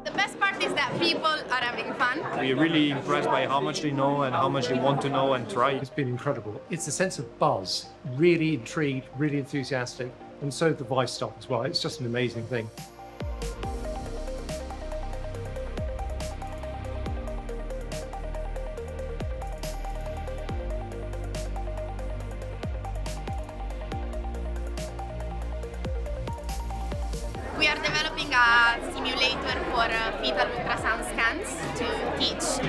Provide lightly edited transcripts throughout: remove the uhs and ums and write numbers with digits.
The best part is that people are having fun. We're really impressed by how much they know and how much they want to know and try. It's been incredible. It's a sense of buzz, really intrigued, really enthusiastic, and so the WEISS staff as well. It's just an amazing thing. We are developing a simulator for fetal ultrasound scans to teach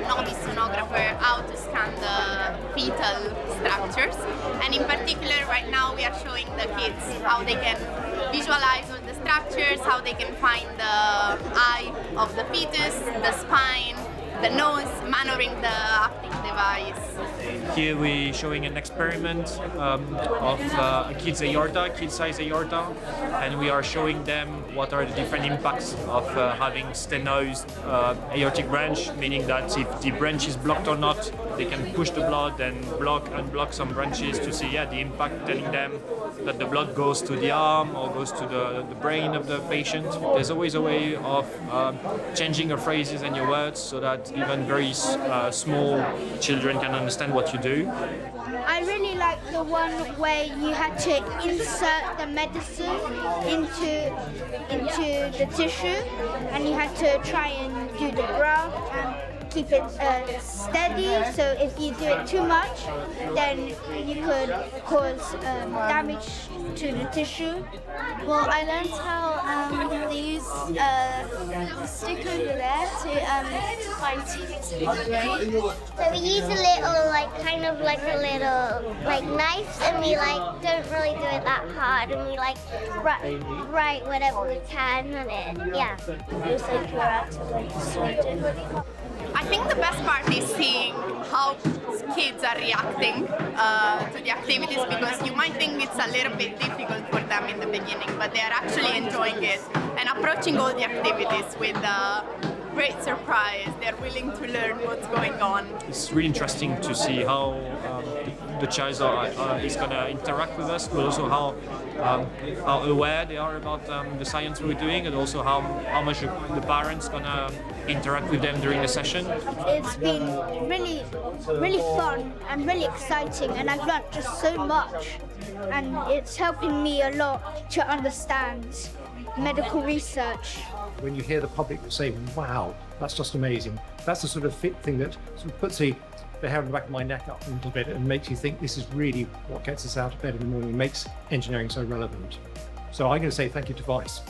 novice sonographer how to scan the fetal structures. And in particular, right now we are showing the kids how they can visualize all the structures, how they can find the eye of the fetus, the spine, the nose, maneuvering the haptic device. Here we're showing an experiment of a kid's aorta, kid-sized aorta, and we are showing them what are the different impacts of having stenosed aortic branch, meaning that if the branch is blocked or not, they can push the blood and unblock some branches to see the impact, telling them that the blood goes to the arm or goes to the brain of the patient. There's always a way of changing your phrases and your words so that even very small children can understand what you do. I really like the one where you had to insert the medicine into the tissue, and you had to try and do the graft and keep it steady, so if you do it too much, then you could cause damage to the tissue. Well, I learned how they use the stick over there to find teeth. So we use a little, kind of like a little, knife, and we, don't really do it that hard, and we, write whatever we can on it, yeah. It was like we're out to Sweden. I think the best part is seeing how kids are reacting to the activities, because you might think it's a little bit difficult for them in the beginning, but they are actually enjoying it and approaching all the activities with great surprise. They're willing to learn what's going on. It's really interesting to see how the child is going to interact with us, but also how aware they are about the science we're doing, and also how much the parents going to interact with them during the session. It's been really fun and really exciting, and I've learned just so much, and it's helping me a lot to understand medical research. When you hear the public say, wow, that's just amazing, that's the sort of thing that sort of puts the hair on the back of my neck up a little bit and makes you think this is really what gets us out of bed in the morning and makes engineering so relevant. So I'm going to say thank you to WEISS.